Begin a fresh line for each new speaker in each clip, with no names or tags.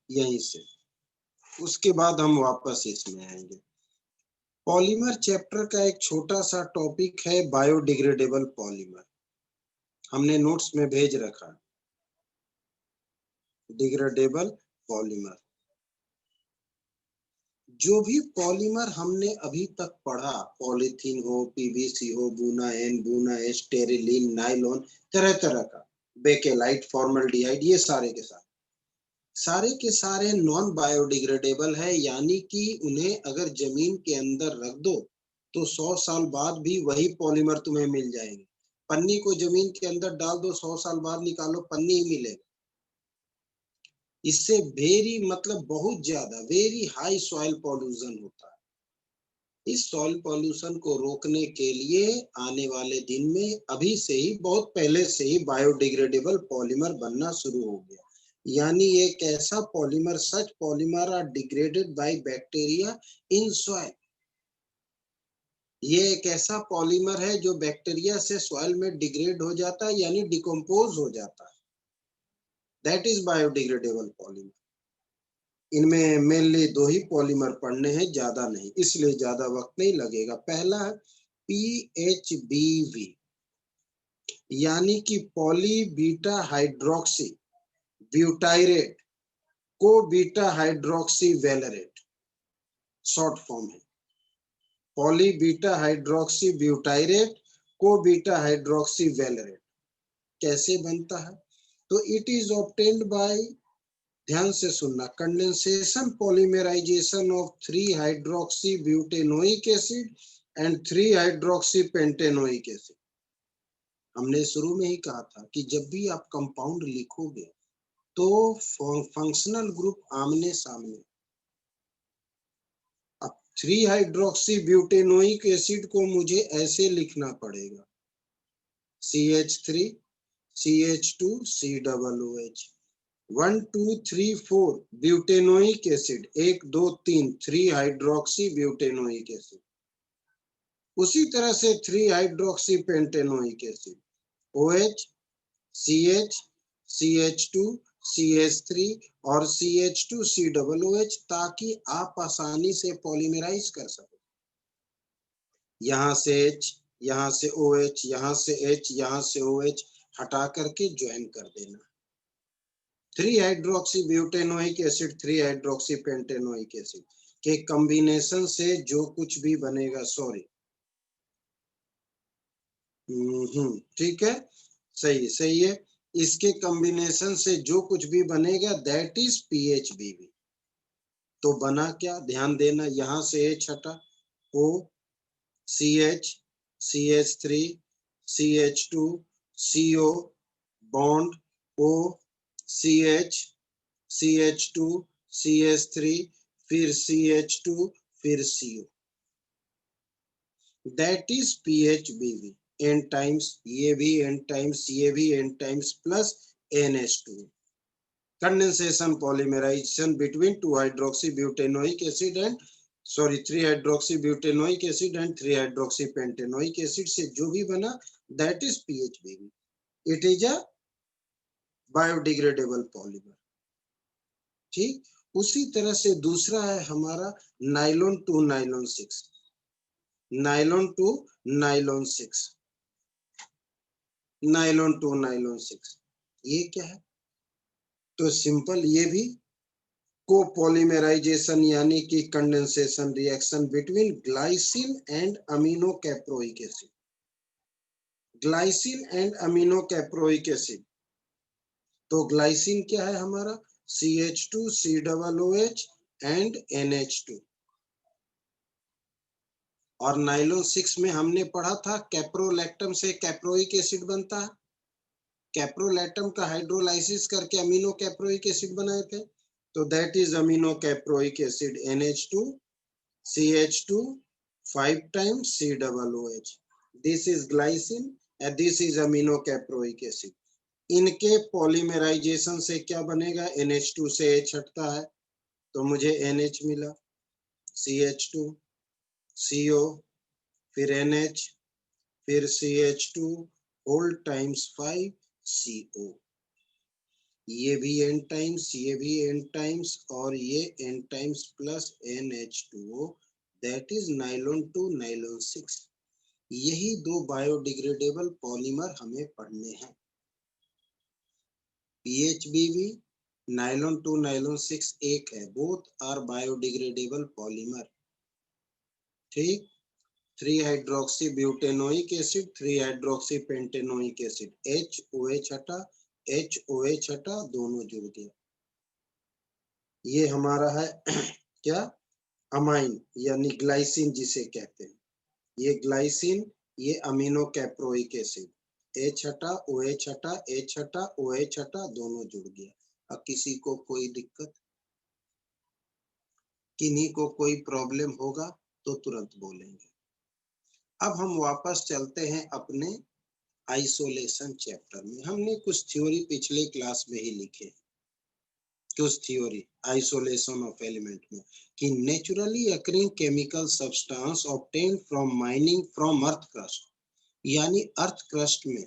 यहीं से, उसके बाद हम वापस इसमें आएंगे। पॉलीमर चैप्टर का एक छोटा सा टॉपिक है बायोडिग्रेडेबल पॉलीमर, हमने नोट्स में भेज रखा। डिग्रेडेबल पॉलीमर, जो भी पॉलीमर हमने अभी तक पढ़ा, पॉलीथीन हो, पीवीसी हो, बुना एन, बुना एस, स्टेरिलीन, नाइलॉन, तरह तरह का, बेकेलाइट, फॉर्मल्डिहाइड, ये सारे के सारे नॉन बायोडिग्रेडेबल है, यानी कि उन्हें अगर जमीन के अंदर रख दो तो 100 साल बाद भी वही पॉलीमर तुम्हें मिल जाएंगे। पन्नी को जमीन के अंदर डाल दो, 100 साल बाद निकालो, पन्नी ही मिलेगा। इससे वेरी मतलब बहुत ज्यादा वेरी हाई सॉइल पॉल्यूशन होता है। इस सॉइल पॉल्यूशन को रोकने के लिए आने वाले दिन में अभी से ही, बहुत पहले से ही बायोडिग्रेडेबल पॉलीमर बनना शुरू हो गया। यानी एक ऐसा polymer, such polymer are degraded by bacteria in soil. ये एक ऐसा पॉलीमर है जो बैक्टीरिया से सॉइल में डिग्रेड हो जाता है, यानी डिकम्पोज हो जाता है। That is biodegradable polymer. इनमें मेनली दो ही पॉलीमर पढ़ने हैं, ज्यादा नहीं, इसलिए ज्यादा वक्त नहीं लगेगा। पहला है PHBV, यानी कि पॉली बीटा हाइड्रोक्सी ब्यूटाइरेट को beta hydroxy valerate, short form है पॉली बीटा हाइड्रोक्सी ब्यूटाइरेट को बीटा हाइड्रोक्सी वेलरेट। कैसे बनता है? तो इट इज ऑब्टेन्ड बाय, ध्यान से सुनना, condensation polymerisation of 3 hydroxy butanoic acid and 3 hydroxy pentanoic acid. हमने शुरू में ही कहा था कि जब भी आप कंपाउंड लिखोगे तो फंक्शनल ग्रुप आमने सामने। अब 3 हाइड्रोक्सी ब्यूटेनोइक एसिड को मुझे ऐसे लिखना पड़ेगा, CH3 CH2 COOH, 1 2 3 4 butanoic acid, 1 2 3 3 hydroxy butanoic acid. उसी तरह से 3 hydroxy pentanoic acid, OH CH CH2 CH3 और CH2 COOH, ताकि आप आसानी से पॉलीमराइज कर सको। यहाँ से H, यहाँ से OH, यहाँ से H, यहाँ से OH हटा करके ज्वाइन कर देना। 3 hydroxy butanoic acid, 3 hydroxy pentanoic acid के कॉम्बिनेशन से जो कुछ भी बनेगा, सॉरी, ठीक है, सही सही है, इसके कॉम्बिनेशन से जो कुछ भी बनेगा दैट इज PHBV। तो बना क्या, ध्यान देना, यहां से H हटा, O CH CH3 CH2 CO bond O CH CH2 CH3 फिर CH2 फिर CO, that is PHBV। n times ये भी, n टाइम्स ये भी, n times plus NH2, condensation polymerisation between 2 hydroxy butanoic acid and, sorry, 3 hydroxy butanoic acid and 3 hydroxy pentanoic acid से जो भी बना that is PHBV। It is a biodegradable polymer. ठीक, उसी तरह से दूसरा है हमारा nylon two nylon 6, nylon two nylon 6, nylon two nylon 6, ये क्या है? तो सिंपल, ये भी कोपॉलीमराइजेशन यानी कि condensation reaction between glycine and amino caproic acid, glycine and amino caproic acid. तो ग्लाइसिन क्या है हमारा, CH2 COOH एंड NH2। और नाइलॉन 6 में हमने पढ़ा था कैप्रोलैक्टम से कैप्रोइक एसिड बनता है, कैप्रोलैक्टम का हाइड्रोलाइसिस करके अमीनो कैप्रोइक एसिड बनाए थे, तो that is amino caproic acid NH2 CH2 5 times COOH, this is glycine and this is amino caproic acid। इनके पॉलीमराइजेशन से क्या बनेगा, NH2 से H हटता है तो मुझे NH मिला, CH2 CO फिर NH फिर CH2 होल टाइम्स 5 CO। ये भी n टाइम्स, ये भी n टाइम्स, और ये n times plus NH2O, that is nylon 2 nylon 6। यही दो बायोडिग्रेडेबल पॉलीमर हमें पढ़ने हैं। PHBV, नाइलॉन 2 नाइलॉन 6 एक है, बोथ आर बायोडिग्रेडेबल पॉलीमर। ठीक, 3 hydroxy butanoic acid, 3 hydroxy pentanoic acid, HOH हटा, HOH हटा, दोनों जुड़ गया। ये हमारा है क्या, अमाइन यानी ग्लाइसिन जिसे कहते हैं। ये ग्लाइसिन, ये अमीनो कैप्रोइक एसिड, H हटा, OH हटा, H हटा, OH हटा, दोनों जुड़ गया। अब किसी को कोई दिक्कत, किन्हीं को कोई प्रॉब्लम होगा तो तुरंत बोलेंगे। अब हम वापस चलते हैं अपने आइसोलेशन चैप्टर में। हमने कुछ थ्योरी पिछले क्लास में ही लिखे, कुछ थ्योरी आइसोलेशन ऑफ एलिमेंट में, कि naturally occurring chemical substance obtained from mining from earth crust, यानी अर्थ क्रस्ट में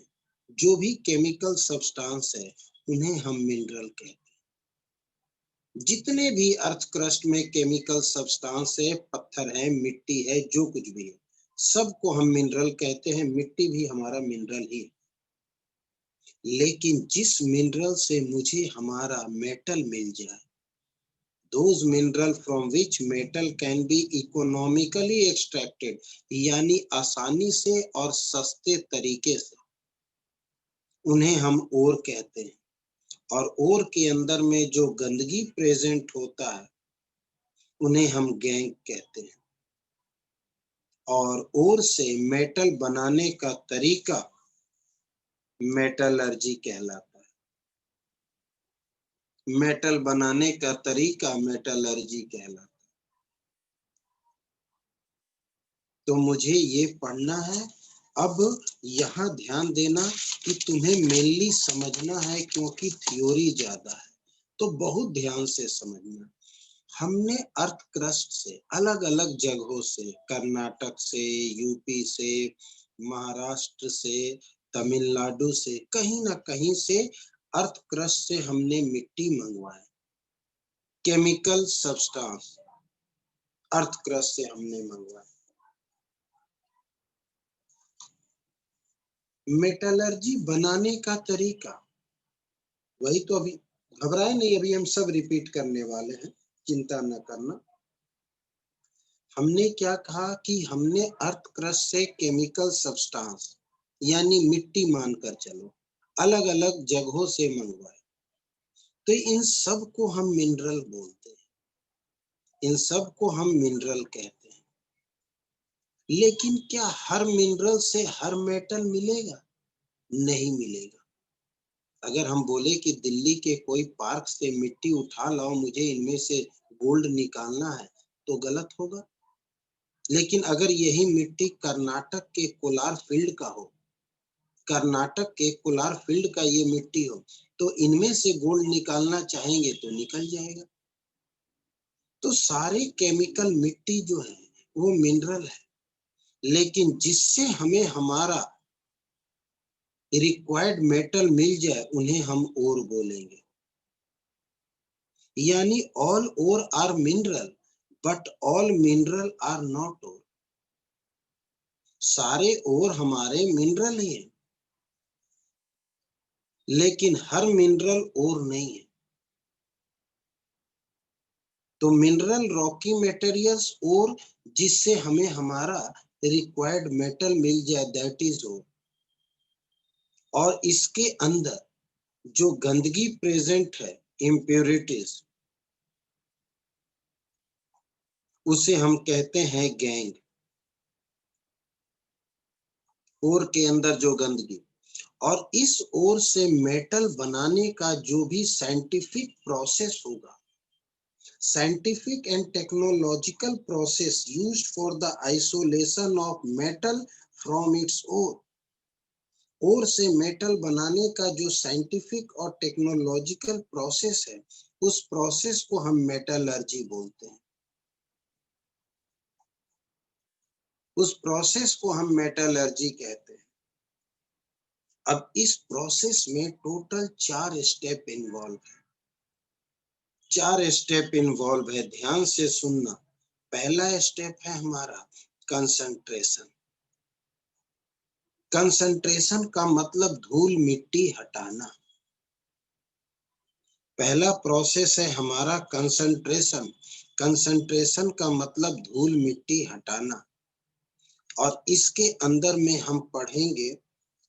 जो भी केमिकल सब्सटेंस है उन्हें हम मिनरल कहते हैं। जितने भी अर्थ क्रस्ट में केमिकल सब्सटेंस है, पत्थर है, मिट्टी है, जो कुछ भी है, सबको हम मिनरल कहते हैं। मिट्टी भी हमारा मिनरल ही है। लेकिन जिस मिनरल से मुझे हमारा मेटल मिल जाए, those mineral from which metal can be economically extracted, यानी आसानी से और सस्ते तरीके से, उन्हें हम ओर कहते हैं। और ओर के अंदर में जो गंदगी प्रेजेंट होता है उन्हें हम गैंग कहते हैं। और ओर से मेटल बनाने का तरीका मेटलर्जी कहलाता है। मेटल बनाने का तरीका मेटलर्जी कहलाता है। तो मुझे ये पढ़ना है। अब यहाँ ध्यान देना कि तुम्हें मेनली समझना है, क्योंकि थ्योरी ज्यादा है, तो बहुत ध्यान से समझना। हमने अर्थ क्रस्ट से अलग अलग जगहों से, कर्नाटक से, यूपी से, महाराष्ट्र से, तमिलनाडु से, कहीं ना कहीं से अर्थ क्रस्ट से हमने मिट्टी मंगवाए, केमिकल सब्सटेंस अर्थ क्रस्ट से हमने मंगवाए। मेटलर्जी बनाने का तरीका वही तो, अभी घबराए नहीं, अभी हम सब रिपीट करने वाले हैं, चिंता न करना। हमने क्या कहा कि हमने अर्थ क्रस्ट से केमिकल सब्सटेंस यानी मिट्टी मानकर चलो, अलग अलग जगहों से मंगवाए, तो इन सब को हम मिनरल बोलते हैं, इन सब को हम मिनरल कहते हैं। लेकिन क्या हर मिनरल से हर मेटल मिलेगा? नहीं मिलेगा। अगर हम बोले कि दिल्ली के कोई पार्क से मिट्टी उठा लाओ, मुझे इनमें से गोल्ड निकालना है, तो गलत होगा। लेकिन अगर यही मिट्टी कर्नाटक के कोलार फील्ड का हो, कर्नाटक के कोलार फील्ड का ये मिट्टी हो, तो इनमें से गोल्ड निकालना चाहेंगे तो निकल जाएगा। तो सारे केमिकल मिट्टी जो है वो मिनरल है, लेकिन जिससे हमें हमारा रिक्वायर्ड मेटल मिल जाए उन्हें हम ओर बोलेंगे। यानी all ore are mineral, but all mineral are not ore. सारे ओर हमारे मिनरल ही हैं, लेकिन हर मिनरल ओर नहीं है। तो मिनरल रॉकी मटेरियल्स ओर, जिससे हमें हमारा रिक्वायर्ड मेटल मिल जाए, दैट इज ओर। और इसके अंदर जो गंदगी प्रेजेंट है, इम्प्योरिटीज, उसे हम कहते हैं गैंग। ओर के अंदर जो गंदगी, और इस ओर से मेटल बनाने का जो भी साइंटिफिक प्रोसेस होगा, scientific and technological process used for the isolation of metal from its ore, ओर से मेटल बनाने का जो साइंटिफिक और टेक्नोलॉजिकल प्रोसेस है, उस प्रोसेस को हम मेटलर्जी बोलते हैं। उस प्रोसेस को हम मेटलर्जी कहते हैं। अब इस प्रोसेस में टोटल 4 स्टेप इन्वॉल्व है। 4 स्टेप इन्वॉल्व है, ध्यान से सुनना। पहला स्टेप है हमारा कंसंट्रेशन। कंसंट्रेशन का मतलब धूल मिट्टी हटाना। पहला प्रोसेस है हमारा कंसंट्रेशन। कंसंट्रेशन का मतलब धूल मिट्टी हटाना। और इसके अंदर में हम पढ़ेंगे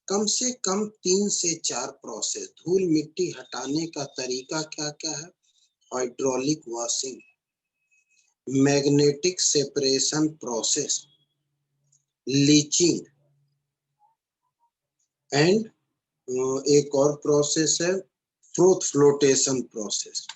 कम से कम 3 से 4 प्रोसेस। धूल मिट्टी हटाने का तरीका क्या क्या है? Hydraulic washing, magnetic separation process, leaching and एक और प्रोसेस है फ्रोथ फ्लोटेशन प्रोसेस।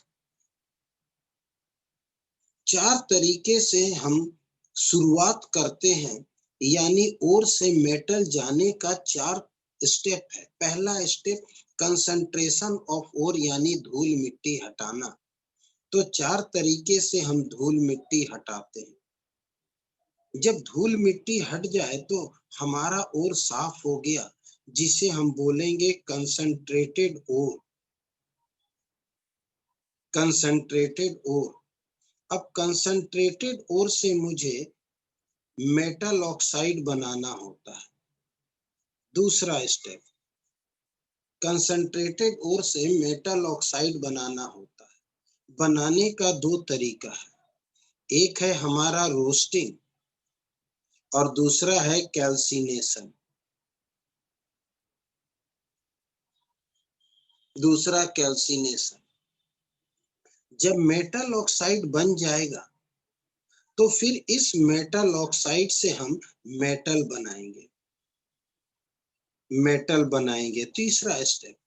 4 तरीके से हम शुरुआत करते हैं, यानी ओर से मेटल जाने का 4 स्टेप है। पहला स्टेप कंसंट्रेशन ऑफ ओर यानी धूल मिट्टी हटाना। तो 4 तरीके से हम धूल मिट्टी हटाते हैं। जब धूल मिट्टी हट जाए तो हमारा ओर साफ हो गया, जिसे हम बोलेंगे कंसंट्रेटेड ओर। कंसंट्रेटेड ओर। अब कंसंट्रेटेड ओर से मुझे मेटल ऑक्साइड बनाना होता है। दूसरा स्टेप कंसंट्रेटेड ओर से मेटल ऑक्साइड बनाना होता है। बनाने का 2 तरीका है, एक है हमारा रोस्टिंग और दूसरा है कैल्सिनेशन। दूसरा कैल्सिनेशन। जब मेटल ऑक्साइड बन जाएगा तो फिर इस मेटल ऑक्साइड से हम मेटल बनाएंगे। मेटल बनाएंगे। तीसरा स्टेप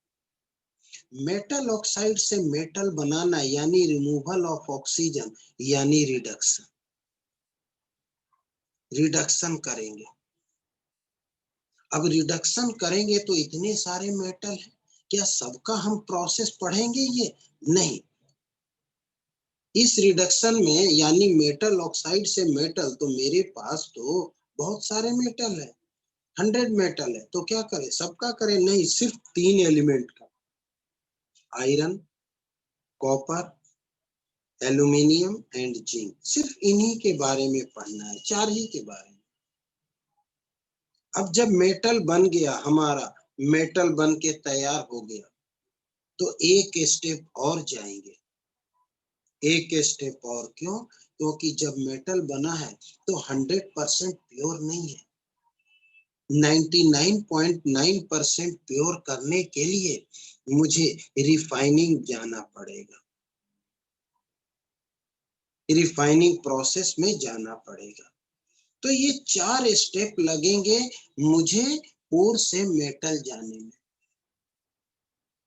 मेटल ऑक्साइड से मेटल बनाना यानी रिमूवल ऑफ ऑक्सीजन यानी रिडक्शन। रिडक्शन करेंगे। अब रिडक्शन करेंगे तो इतने सारे मेटल हैं, क्या सबका हम प्रोसेस पढ़ेंगे? ये नहीं। इस रिडक्शन में यानी मेटल ऑक्साइड से मेटल, तो मेरे पास तो बहुत सारे मेटल है, 100 मेटल है, तो क्या करें? सबका करें? नहीं, सिर्फ 3 एलिमेंट का, iron, copper, aluminium and zinc. सिर्फ इन्हीं के बारे में पढ़ना है, 4 ही के बारे में। अब जब मेटल बन गया हमारा, मेटल बन के तैयार हो गया, तो एक स्टेप और जाएंगे। एक स्टेप और। क्यों? क्योंकि जब मेटल बना है तो 100% प्योर नहीं है। 99.9% प्योर करने के लिए मुझे रिफाइनिंग जाना पड़ेगा। रिफाइनिंग प्रोसेस में जाना पड़ेगा। तो ये 4 स्टेप लगेंगे मुझे ओर से मेटल जाने में।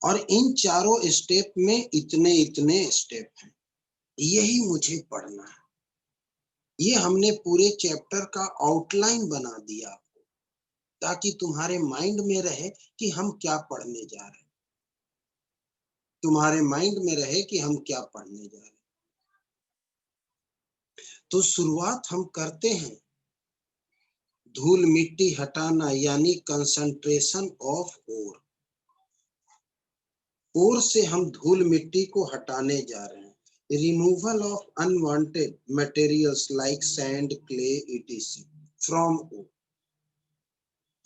और इन चारों स्टेप में इतने इतने स्टेप हैं, यही मुझे पढ़ना है। ये हमने पूरे चैप्टर का आउटलाइन बना दिया आपको, ताकि तुम्हारे माइंड में रहे कि हम क्या पढ़ने जा रहे हैं। तुम्हारे माइंड में रहे कि हम क्या पढ़ने जा रहे हैं। तो शुरुआत हम करते हैं धूल मिट्टी हटाना यानी कंसंट्रेशन ऑफ ओर। ओर से हम धूल मिट्टी को हटाने जा रहे हैं। Removal of unwanted materials like sand, clay etc from ore.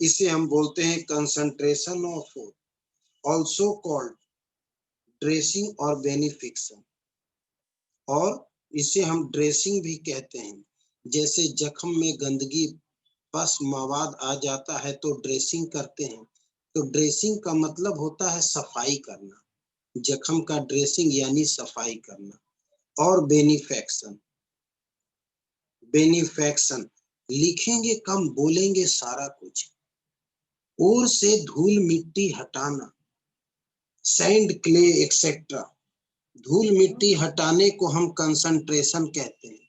इसे हम बोलते हैं concentration of ore, also called dressing और बेनिफिक्शन। और इसे हम ड्रेसिंग भी कहते हैं। जैसे जख्म में गंदगी, पस मवाद आ जाता है तो ड्रेसिंग करते हैं। तो ड्रेसिंग का मतलब होता है सफाई करना। जख्म का ड्रेसिंग यानी सफाई करना। और बेनिफेक्शन। बेनिफेक्शन लिखेंगे कम, बोलेंगे सारा कुछ। ओर से धूल मिट्टी हटाना, सैंड, क्ले एक्सेट्रा। धूल मिट्टी हटाने को हम कंसंट्रेशन कहते हैं।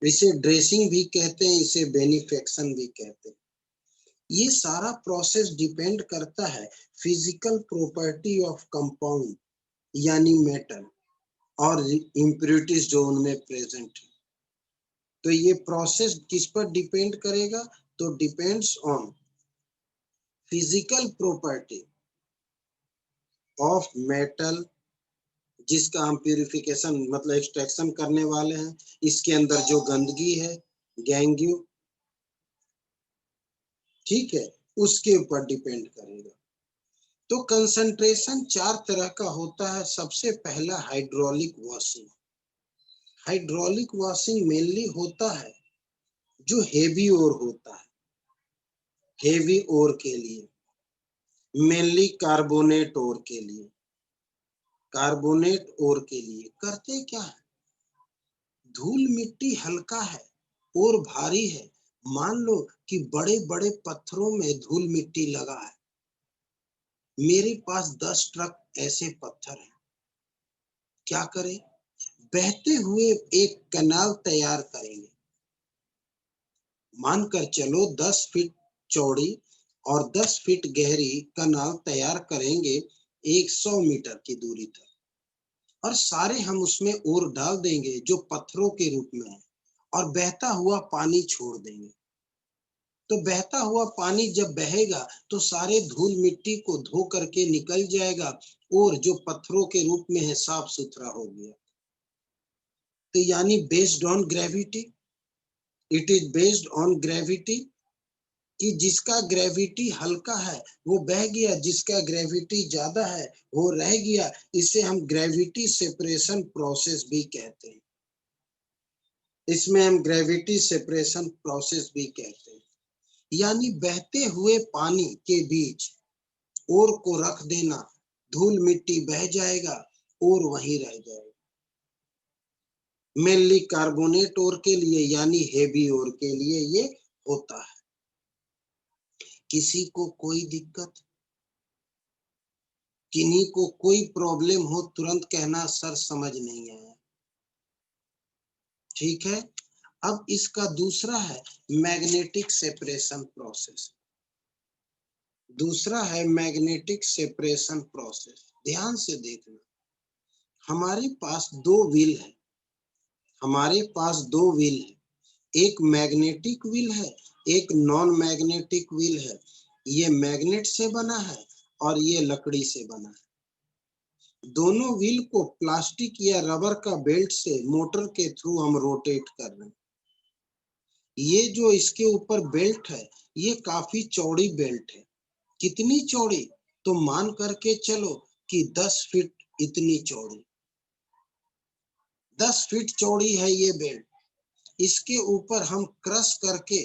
इसे ड्रेसिंग भी कहते हैं, इसे बेनिफेक्शन भी कहते हैं। ये सारा प्रोसेस डिपेंड करता है फिजिकल प्रॉपर्टी ऑफ कंपाउंड यानी मेटल और इम्प्योरिटीज जो उनमें प्रेजेंट है। तो ये प्रोसेस किस पर डिपेंड करेगा? तो depends on physical property of metal जिसका हम प्यूरिफिकेशन मतलब एक्सट्रैक्शन करने वाले हैं, इसके अंदर जो गंदगी है, गैंग्यू, ठीक है, उसके ऊपर डिपेंड करेगा। तो कंसंट्रेशन 4 तरह का होता है। सबसे पहला hydraulic washing. Hydraulic washing mainly होता है जो हेवी ओर होता है, हेवी ओर के लिए, मेनली कार्बोनेट ओर के लिए। कार्बोनेट ओर के लिए करते क्या है, धूल मिट्टी हल्का है और भारी है। मान लो कि बड़े बड़े पत्थरों में धूल मिट्टी लगा है, मेरे पास 10 ट्रक ऐसे पत्थर हैं, क्या करें, बहते हुए एक कैनाल तैयार करेंगे। मानकर चलो 10 फीट चौड़ी और 10 फीट गहरी कैनाल तैयार करेंगे 100 मीटर की दूरी तक, और सारे हम उसमें ओर डाल देंगे जो पत्थरों के रूप में है, और बहता हुआ पानी छोड़ देंगे। तो बहता हुआ पानी जब बहेगा तो सारे धूल मिट्टी को धो करके निकल जाएगा, और जो पत्थरों के रूप में है साफ सुथरा हो गया। तो यानी based on gravity, it is based on gravity, कि जिसका ग्रेविटी हल्का है वो बह गया, जिसका ग्रेविटी ज्यादा है वो रह गया। इसे हम ग्रेविटी सेपरेशन प्रोसेस भी कहते हैं। इसमें हम ग्रेविटी सेपरेशन प्रोसेस भी कहते हैं। यानी बहते हुए पानी के बीच ओर को रख देना, धूल मिट्टी बह जाएगा और वहीं रह जाएगा। मेनली कार्बोनेट ओर के लिए यानी हेवी ओर के लिए ये होता है। किसी को कोई दिक्कत, किन्हीं को कोई प्रॉब्लम हो तुरंत कहना सर समझ नहीं आया, ठीक है। अब इसका दूसरा है मैग्नेटिक सेपरेशन प्रोसेस। दूसरा है मैग्नेटिक सेपरेशन प्रोसेस। ध्यान से देखना, हमारे पास दो व्हील है, हमारे पास दो व्हील है, एक मैग्नेटिक व्हील है, एक नॉन मैग्नेटिक व्हील है। ये मैग्नेट से बना है और ये लकड़ी से बना है। दोनों व्हील को प्लास्टिक या रबर का बेल्ट से मोटर के थ्रू हम रोटेट कर रहे हैं। ये जो इसके ऊपर बेल्ट है ये काफी चौड़ी बेल्ट है। कितनी चौड़ी, तो मान करके चलो कि 10 फीट इतनी चौड़ी, 10 फीट चौड़ी है ये बेल्ट। इसके ऊपर हम क्रश करके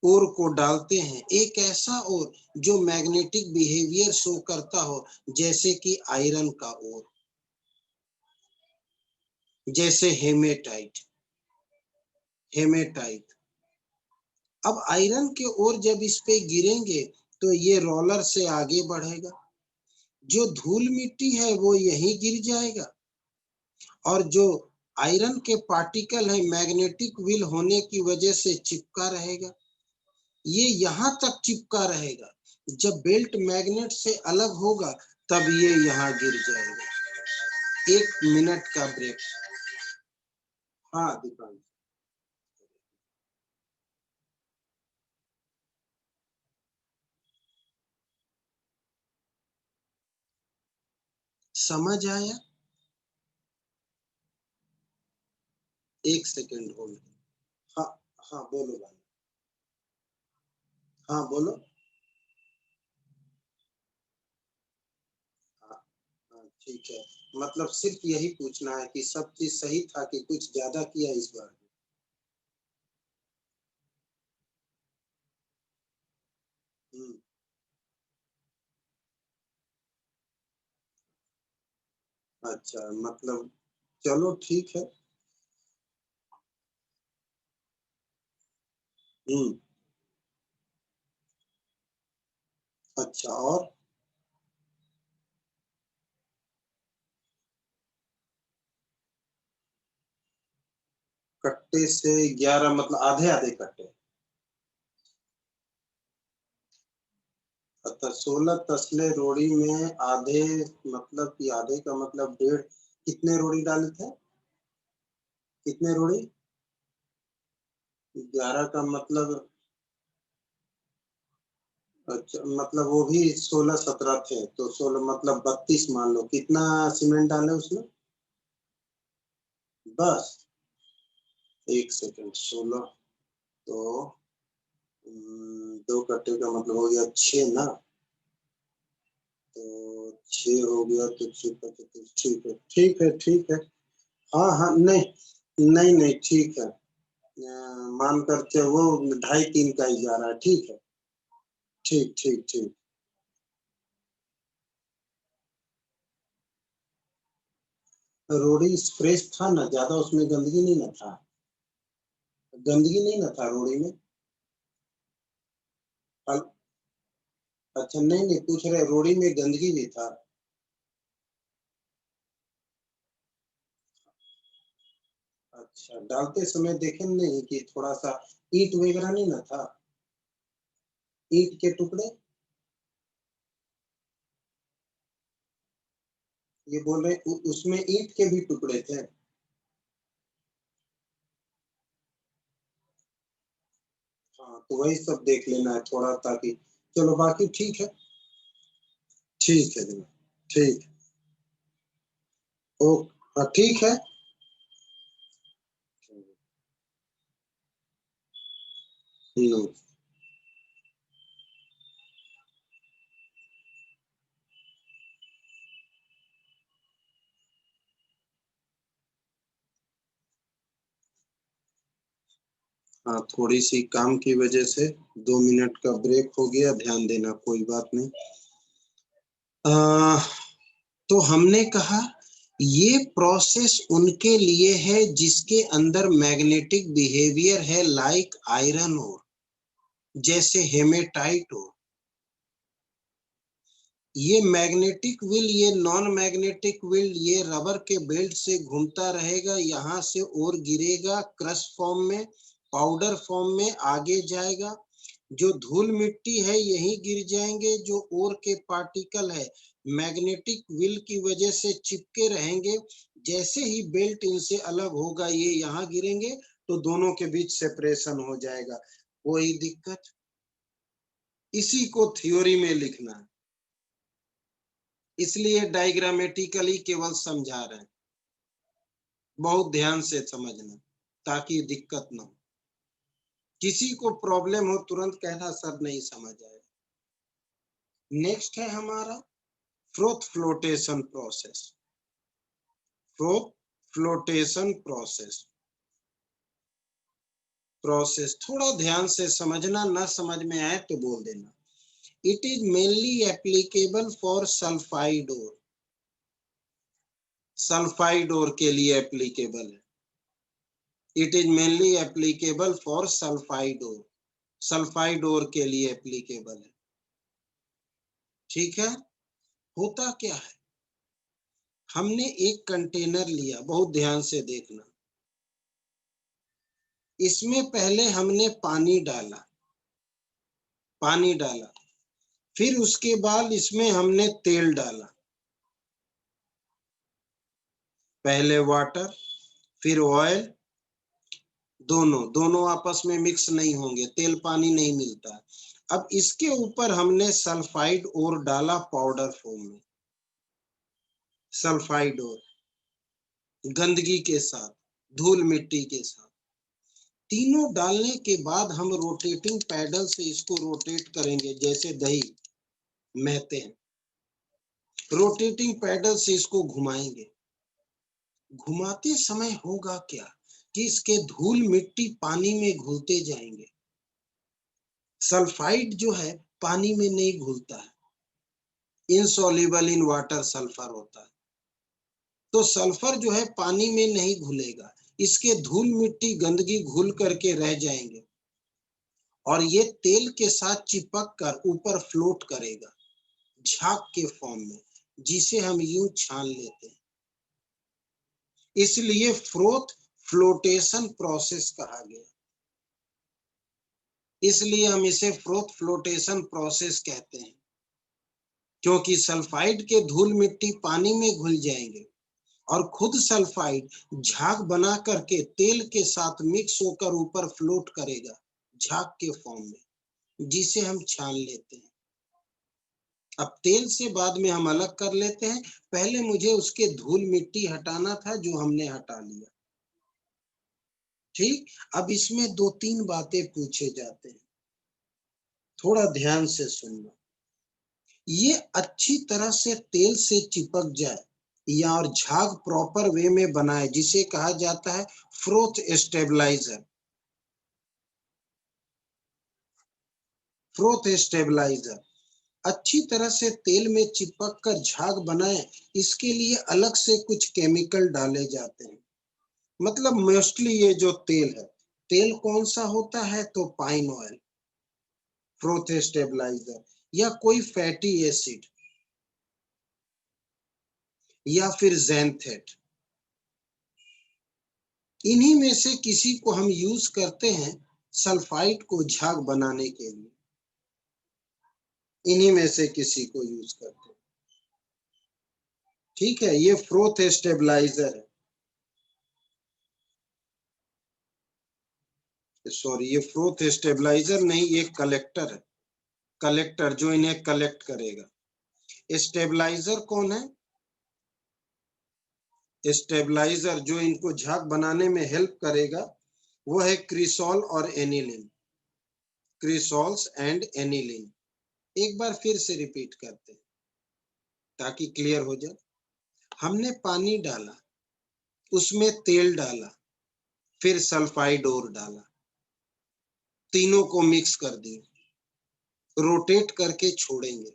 ओर को डालते हैं, एक ऐसा ओर जो मैग्नेटिक बिहेवियर शो करता हो, जैसे कि आयरन का ओर, जैसे हेमेटाइट। हेमेटाइट अब आयरन के ओर जब इस पे गिरेंगे तो ये रोलर से आगे बढ़ेगा, जो धूल मिट्टी है वो यहीं गिर जाएगा, और जो आयरन के पार्टिकल है मैग्नेटिक व्हील होने की वजह से चिपका रहेगा, ये यहां तक चिपका रहेगा। जब बेल्ट मैग्नेट से अलग होगा तब ये यहाँ गिर जाएगा। 1 मिनट का ब्रेक। हाँ दीपांश, समझ आया? 1 सेकेंड होल्ड। हाँ, हाँ बोलो भाई। हाँ बोलो। हाँ, हाँ ठीक है। मतलब सिर्फ यही पूछना है कि सब चीज सही था कि कुछ ज्यादा किया इस बार? हम्म, अच्छा मतलब चलो ठीक है। हम्म, अच्छा और कट्टे से 11 मतलब आधे आधे कट्टे? अच्छा 16 तसले रोड़ी में आधे, मतलब कि आधे का मतलब डेढ़, कितने रोड़ी डाले थे, कितने रोड़ी? 11 का मतलब अच्छा, मतलब वो भी 16-17 थे, तो 16 मतलब 32 मान लो। कितना सीमेंट डाले उसमें? बस 1 सेकंड। 16 तो 2 कट्टे का मतलब हो गया 6 ना, तो 6 हो गया तो 6 ठीक है, ठीक है, ठीक है। हाँ हाँ, नहीं नहीं नहीं, ठीक है। मान करके वो 2.5-3 का ही जा रहा है, ठीक है। ठीक ठीक ठीक। रोड़ी फ्रेश था ना, ज्यादा उसमें गंदगी नहीं ना था? गंदगी नहीं ना था रोड़ी में? अच्छा, नहीं नहीं, पूछ रहे रोड़ी में गंदगी भी था? अच्छा, डालते समय देखे नहीं कि थोड़ा सा ईंट वगैरह नहीं ना था? ईंट के टुकड़े? ये बोल रहे उसमें ईंट के भी टुकड़े थे? हाँ, तो वही सब देख लेना है थोड़ा, ताकि चलो बाकी ठीक है। ठीक है जनाब, ठीक। ओ, हाँ ठीक है। नो। हाँ, थोड़ी सी काम की वजह से 2 मिनट का ब्रेक हो गया, ध्यान देना, कोई बात नहीं। आ, तो हमने कहा ये प्रोसेस उनके लिए है जिसके अंदर मैग्नेटिक बिहेवियर है, लाइक आयरन और जैसे हेमेटाइट हो। ये मैग्नेटिक व्हील, ये नॉन मैग्नेटिक व्हील, ये रबर के बेल्ट से घूमता रहेगा, यहाँ से और गिरेगा क्रश फॉर्म में, पाउडर फॉर्म में आगे जाएगा। जो धूल मिट्टी है यही गिर जाएंगे, जो ओर के पार्टिकल है मैग्नेटिक व्हील की वजह से चिपके रहेंगे। जैसे ही बेल्ट इनसे अलग होगा ये यहाँ गिरेंगे, तो दोनों के बीच सेपरेशन हो जाएगा। कोई दिक्कत? इसी को थ्योरी में लिखना है, इसलिए डायग्रामेटिकली केवल समझा रहे हैं। बहुत ध्यान से समझना ताकि दिक्कत ना हो। किसी को प्रॉब्लम हो तुरंत कहना सर नहीं समझ आए। नेक्स्ट है हमारा froth flotation process. Froth flotation process थोड़ा ध्यान से समझना, ना समझ में आए तो बोल देना। It is mainly applicable for sulphide ore. Sulphide ore के लिए एप्लीकेबल है। It is mainly applicable for sulphide ore. Sulphide ore के लिए एप्लीकेबल है। ठीक है। होता क्या है, हमने एक कंटेनर लिया, बहुत ध्यान से देखना। इसमें पहले हमने पानी डाला, पानी डाला, फिर उसके बाद इसमें हमने तेल डाला। पहले वाटर, फिर ऑयल, दोनों दोनों आपस में मिक्स नहीं होंगे, तेल पानी नहीं मिलता। अब इसके ऊपर हमने सल्फाइड और डाला पाउडर फॉर्म में। सल्फाइड और गंदगी के साथ, धूल मिट्टी के साथ, तीनों डालने के बाद हम रोटेटिंग पैडल से इसको रोटेट करेंगे, जैसे दही महते हैं। रोटेटिंग पैडल से इसको घुमाएंगे। घुमाते समय होगा क्या कि इसके धूल मिट्टी पानी में घुलते जाएंगे। सल्फाइड जो है पानी में नहीं घुलता है, इनसॉल्युबल इन वाटर सल्फर होता है। तो सल्फर जो है पानी में नहीं घुलेगा, इसके धूल मिट्टी गंदगी घुल करके रह जाएंगे, और ये तेल के साथ चिपक कर ऊपर फ्लोट करेगा झाग के फॉर्म में, जिसे हम यूं छान लेते हैं। इसलिए फ्रोथ फ्लोटेशन प्रोसेस कहा गया। इसलिए हम इसे फ्रोथ फ्लोटेशन प्रोसेस कहते हैं, क्योंकि सल्फाइड के धूल मिट्टी पानी में घुल जाएंगे और खुद सल्फाइड झाग बना करके तेल के साथ मिक्स होकर ऊपर फ्लोट करेगा झाग के फॉर्म में, जिसे हम छान लेते हैं। अब तेल से बाद में हम अलग कर लेते हैं, पहले मुझे उसके धूल मिट्टी हटाना था जो हमने हटा लिया। ठीक, अब इसमें 2-3 बातें पूछे जाते हैं, थोड़ा ध्यान से सुनना। ये अच्छी तरह से तेल से चिपक जाए या और झाग प्रॉपर वे में बनाए, जिसे कहा जाता है फ्रोथ स्टेबलाइजर। फ्रोथ स्टेबलाइजर अच्छी तरह से तेल में चिपक कर झाग बनाए, इसके लिए अलग से कुछ केमिकल डाले जाते हैं। मतलब मोस्टली ये जो तेल है, तेल कौन सा होता है, तो पाइन ऑयल, फ्रोथ स्टेबलाइजर, या कोई फैटी एसिड, या फिर ज़ैंथेट। इन्हीं में से किसी को हम यूज करते हैं सल्फाइड को झाग बनाने के लिए। इन्हीं में से किसी को यूज करते हैं। ठीक है, ये फ्रोथ स्टेबलाइजर है, सॉरी ये फ्रोथ स्टेबलाइजर नहीं, ये कलेक्टर है। कलेक्टर जो इन्हें कलेक्ट करेगा। स्टेबलाइजर कौन है? स्टेबलाइजर जो इनको झाग बनाने में हेल्प करेगा वो है क्रिसॉल और एनिलीन। क्रिसॉल्स and aniline. एक बार फिर से रिपीट करते हैं ताकि क्लियर हो जाए। हमने पानी डाला, उसमें तेल डाला, फिर सल्फाइड और डाला, तीनों को मिक्स कर दिए, रोटेट करके छोड़ेंगे।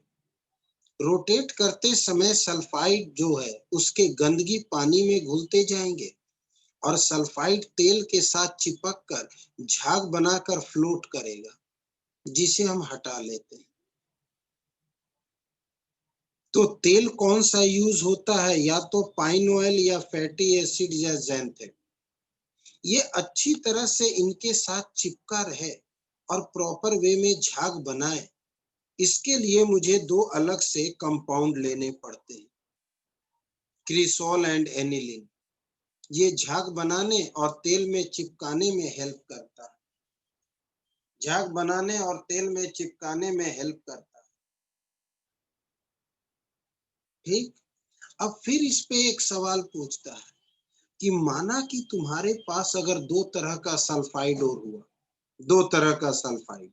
रोटेट करते समय सल्फाइड जो है उसके गंदगी पानी में घुलते जाएंगे और सल्फाइड तेल के साथ चिपक कर झाग बनाकर फ्लोट करेगा, जिसे हम हटा लेते हैं। तो तेल कौन सा यूज होता है, या तो पाइन ऑयल या फैटी एसिड या ज़ैंथेट। ये अच्छी तरह से इनके साथ चिपका रहे और प्रॉपर वे में झाग बनाए, इसके लिए मुझे दो अलग से कंपाउंड लेने पड़ते हैं, क्रिसॉल एंड एनिलीन। ये झाग बनाने और तेल में चिपकाने में हेल्प करता है। झाग बनाने और तेल में चिपकाने में हेल्प करता है। ठीक, अब फिर इस पे एक सवाल पूछता है कि माना कि तुम्हारे पास अगर दो तरह का सल्फाइड और हुआ, दो तरह का सल्फाइड,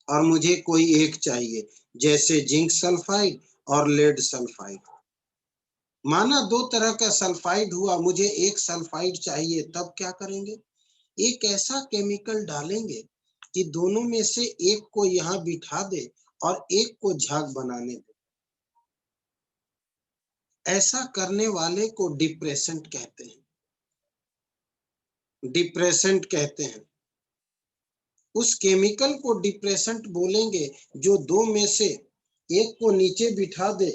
और मुझे कोई एक चाहिए, जैसे जिंक सल्फाइड और लेड सल्फाइड। माना दो तरह का सल्फाइड हुआ, मुझे एक सल्फाइड चाहिए, तब क्या करेंगे? एक ऐसा केमिकल डालेंगे कि दोनों में से एक को यहाँ बिठा दे और एक को झाग बनाने दे। ऐसा करने वाले को डिप्रेसेंट कहते हैं। डिप्रेसेंट कहते हैं। उस केमिकल को डिप्रेसेंट बोलेंगे जो दो में से एक को नीचे बिठा दे,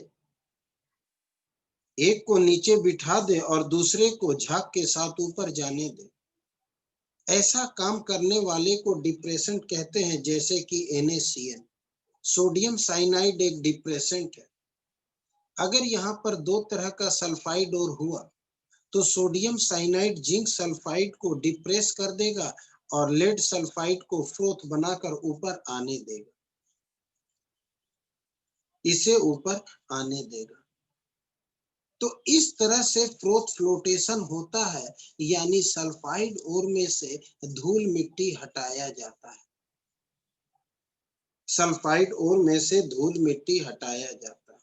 एक को नीचे बिठा दे और दूसरे को झाग के साथ ऊपर जाने दे। ऐसा काम करने वाले को डिप्रेसेंट कहते हैं, जैसे कि NaCN। सोडियम साइनाइड एक डिप्रेसेंट है। अगर यहाँ पर दो तरह का सल्फाइड और हुआ तो सोडियम साइनाइड जिंक सल्फाइड को डिप्रेस कर देगा और लेड सल्फाइड को फ्रोथ बनाकर ऊपर आने देगा, इसे ऊपर आने देगा। तो इस तरह से फ्रोथ फ्लोटेशन होता है, यानी सल्फाइड ओर में से धूल मिट्टी हटाया जाता है। सल्फाइड ओर में से धूल मिट्टी हटाया जाता है।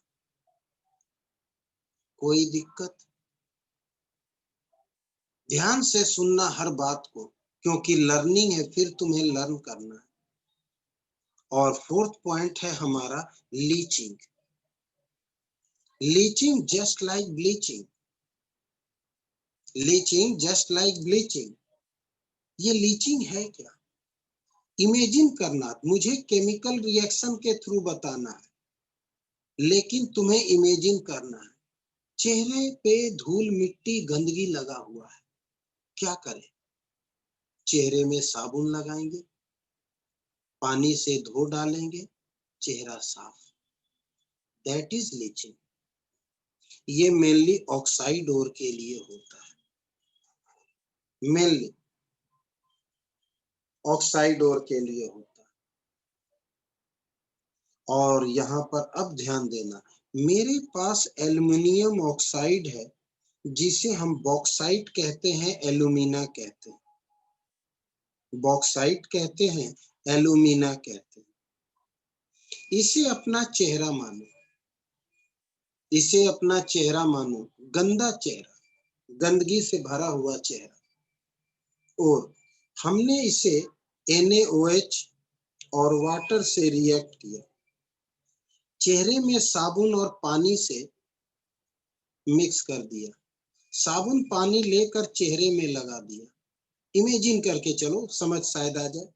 कोई दिक्कत? ध्यान से सुनना हर बात को, क्योंकि लर्निंग है, फिर तुम्हें लर्न करना है। और फोर्थ पॉइंट है हमारा leaching. Leaching just like bleaching. Leaching just like bleaching. ये लीचिंग है क्या? इमेजिन करना, मुझे केमिकल रिएक्शन के थ्रू बताना है, लेकिन तुम्हें इमेजिन करना है। चेहरे पे धूल मिट्टी गंदगी लगा हुआ है, क्या करें? चेहरे में साबुन लगाएंगे, पानी से धो डालेंगे, चेहरा साफ। That is leaching. ये मेनली ऑक्साइड ओर के लिए होता है, मेनली ऑक्साइड ओर के लिए होता है। और यहाँ पर अब ध्यान देना, मेरे पास एल्युमिनियम ऑक्साइड है जिसे हम बॉक्साइट कहते हैं, एल्यूमिना कहते हैं, बॉक्साइट कहते हैं, एल्यूमिना कहते हैं। इसे अपना चेहरा मानो, इसे अपना चेहरा मानो, गंदा चेहरा, गंदगी से भरा हुआ चेहरा। और हमने इसे NaOH और वाटर से रिएक्ट किया, चेहरे में साबुन और पानी से मिक्स कर दिया, साबुन पानी लेकर चेहरे में लगा दिया। इमेजिन करके चलो, समझ शायद आ जाए।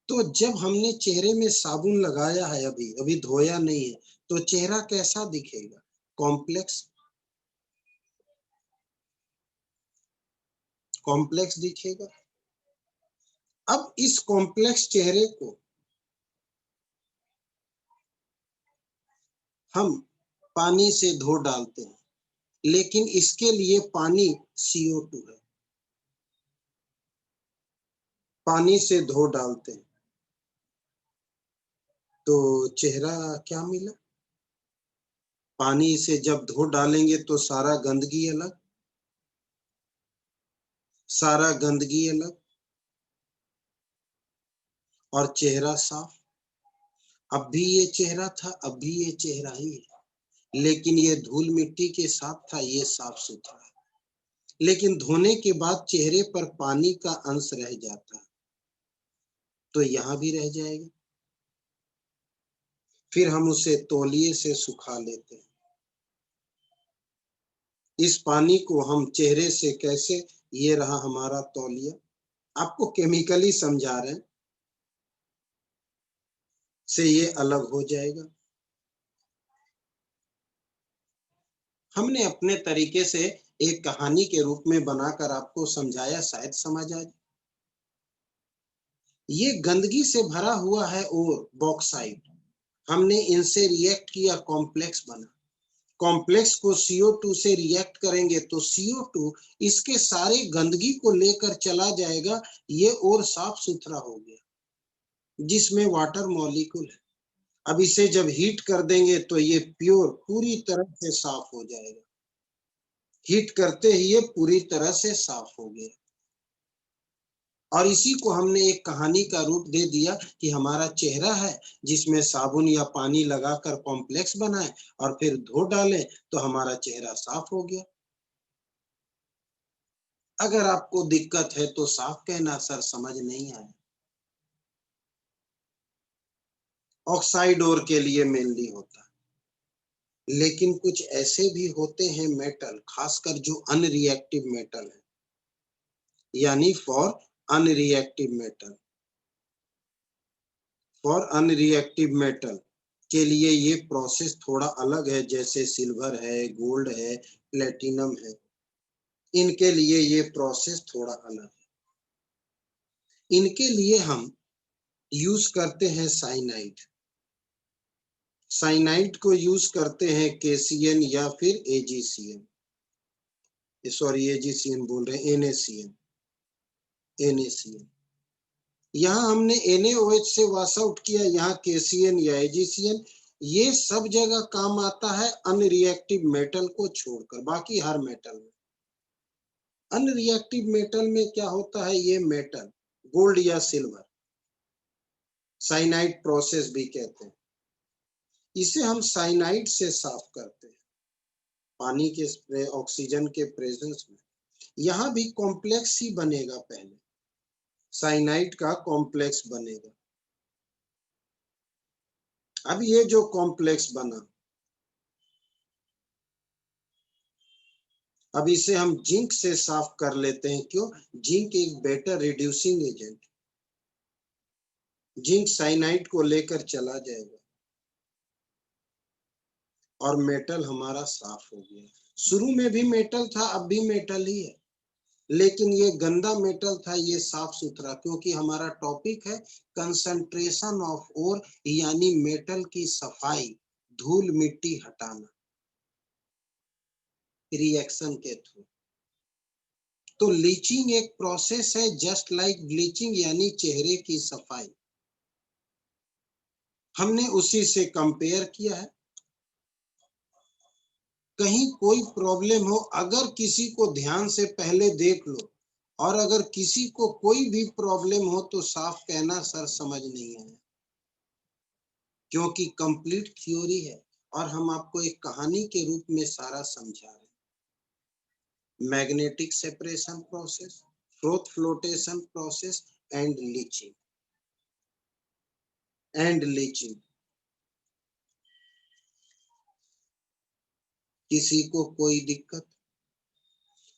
तो जब हमने चेहरे में साबुन लगाया है, अभी अभी धोया नहीं है, तो चेहरा कैसा दिखेगा? कॉम्प्लेक्स, कॉम्प्लेक्स दिखेगा। अब इस कॉम्प्लेक्स चेहरे को हम पानी से धो डालते हैं, लेकिन इसके लिए पानी CO2 है, पानी से धो डालते हैं तो चेहरा क्या मिला? पानी से जब धो डालेंगे तो सारा गंदगी अलग, सारा गंदगी अलग, और चेहरा साफ। अब भी ये चेहरा था, अब भी ये चेहरा ही है, लेकिन ये धूल मिट्टी के साथ था, ये साफ सुथरा है। लेकिन धोने के बाद चेहरे पर पानी का अंश रह जाता है, तो यहां भी रह जाएगा। फिर हम उसे तौलिए से सुखा लेते हैं। इस पानी को हम चेहरे से कैसे, ये रहा हमारा तौलिया, आपको केमिकली समझा रहे हैं, से ये अलग हो जाएगा। हमने अपने तरीके से एक कहानी के रूप में बनाकर आपको समझाया, शायद समझ आ जाए। ये गंदगी से भरा हुआ है और बॉक्साइट, हमने इनसे रिएक्ट किया, कॉम्प्लेक्स बना। कॉम्प्लेक्स को CO2 से रिएक्ट करेंगे तो CO2 इसके सारे गंदगी को लेकर चला जाएगा, ये और साफ सुथरा हो गया, जिसमें वाटर मॉलिक्यूल है। अब इसे जब हीट कर देंगे तो ये प्योर पूरी तरह से साफ हो जाएगा। हीट करते ही ये पूरी तरह से साफ हो गया, और इसी को हमने एक कहानी का रूप दे दिया कि हमारा चेहरा है जिसमें साबुन या पानी लगाकर कॉम्प्लेक्स बनाए और फिर धो डालें तो हमारा चेहरा साफ हो गया। अगर आपको दिक्कत है तो साफ कहना, सर समझ नहीं आया। ऑक्साइड और के लिए मेनली होता है, लेकिन कुछ ऐसे भी होते हैं मेटल, खासकर जो अनरिएक्टिव मेटल है, यानी for unreactive metal, for unreactive metal के लिए ये प्रोसेस थोड़ा अलग है, जैसे सिल्वर है, गोल्ड है, प्लेटिनम है, इनके लिए ये प्रोसेस थोड़ा अलग है। इनके लिए हम यूज करते हैं साइनाइड, साइनाइड को यूज करते हैं KCN या फिर AgCN, सॉरी AgCN बोल रहे हैं, NaCN, NaCN। यहाँ हमने NaOH से वॉश आउट किया, यहाँ KCN या AgCN, ये सब जगह काम आता है अनरिएक्टिव मेटल को छोड़कर, बाकी हर मेटल में। अनरिएक्टिव मेटल में क्या होता है, ये मेटल गोल्ड या सिल्वर, साइनाइड प्रोसेस भी कहते हैं, इसे हम साइनाइड से साफ करते हैं पानी के ऑक्सीजन के प्रेजेंस में। यहाँ भी कॉम्प्लेक्स ही बनेगा, पहले साइनाइड का कॉम्प्लेक्स बनेगा। अब ये जो कॉम्प्लेक्स बना, अब इसे हम जिंक से साफ कर लेते हैं। क्यों? जिंक एक better reducing agent, zinc cyanide को लेकर चला जाएगा और मेटल हमारा साफ हो गया। शुरू में भी मेटल था, अब भी मेटल ही है, लेकिन ये गंदा मेटल था, ये साफ सुथरा, क्योंकि हमारा टॉपिक है कंसंट्रेशन ऑफ ओर, यानी मेटल की सफाई, धूल मिट्टी हटाना रिएक्शन के थ्रू। तो लीचिंग एक प्रोसेस है, जस्ट लाइक ब्लीचिंग, यानी चेहरे की सफाई। हमने उसी से कंपेयर किया है। कहीं कोई प्रॉब्लम हो, अगर किसी को ध्यान से पहले देख लो, और अगर किसी को कोई भी प्रॉब्लम हो तो साफ कहना सर समझ नहीं आया, क्योंकि कंप्लीट थ्योरी है और हम आपको एक कहानी के रूप में सारा समझा रहे हैं। Magnetic separation process, froth flotation process and leaching. किसी को कोई दिक्कत?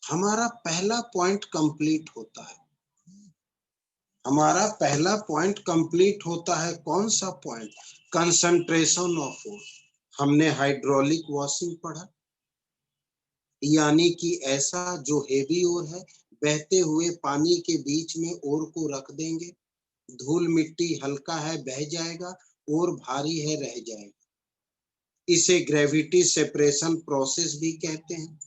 हमारा पहला पॉइंट कंप्लीट होता है। हमारा पहला पॉइंट कंप्लीट होता है। कौन सा पॉइंट? Concentration of force. हमने हाइड्रोलिक वॉशिंग पढ़ा, यानी कि ऐसा जो हेवी ओर है, बहते हुए पानी के बीच में ओर को रख देंगे, धूल मिट्टी हल्का है बह जाएगा, और भारी है रह जाएगा। इसे ग्रेविटी सेपरेशन प्रोसेस भी कहते हैं,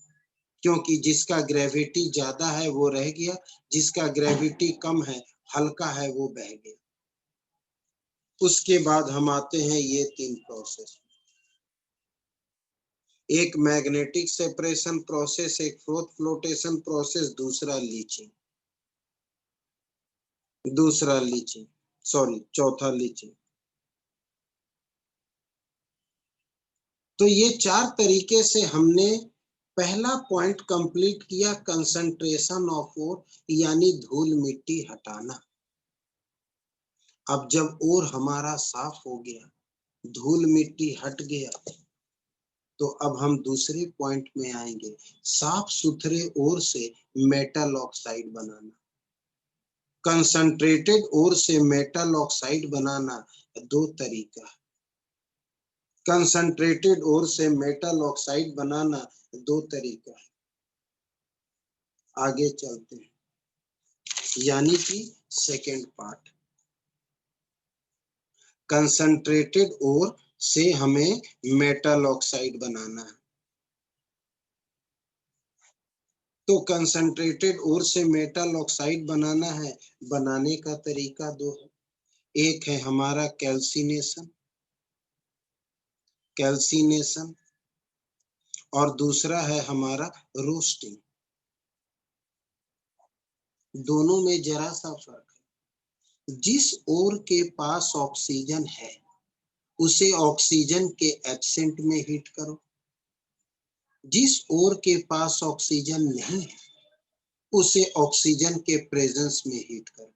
क्योंकि जिसका ग्रेविटी ज्यादा है वो रह गया, जिसका ग्रेविटी कम है, हल्का है, वो बह गया। उसके बाद हम आते हैं ये 3 प्रोसेस। एक मैग्नेटिक सेपरेशन प्रोसेस, एक फ्रोथ फ्लोटेशन प्रोसेस, चौथा लीचिंग। तो ये 4 तरीके से हमने पहला पॉइंट कंप्लीट किया, कंसंट्रेशन ऑफ ओर, यानी धूल मिट्टी हटाना। अब जब ओर हमारा साफ हो गया, धूल मिट्टी हट गया, तो अब हम दूसरे पॉइंट में आएंगे, साफ सुथरे ओर से मेटल ऑक्साइड बनाना। कंसंट्रेटेड ओर से मेटल ऑक्साइड बनाना 2 तरीका है। कंसंट्रेटेड ओर से मेटल ऑक्साइड बनाना 2 तरीका है। आगे चलते हैं, यानी कि सेकेंड पार्ट। कंसंट्रेटेड ओर से हमें मेटल ऑक्साइड बनाना है। तो कंसंट्रेटेड ओर से मेटल ऑक्साइड बनाना है। बनाने का तरीका 2 है। एक है हमारा कैल्सिनेशन, और दूसरा है हमारा रोस्टिंग। दोनों में जरा सा फर्क है। जिस ओर के पास ऑक्सीजन है, उसे ऑक्सीजन के एब्सेंट में हीट करो। जिस ओर के पास ऑक्सीजन नहीं है, उसे ऑक्सीजन के प्रेजेंस में हीट करो।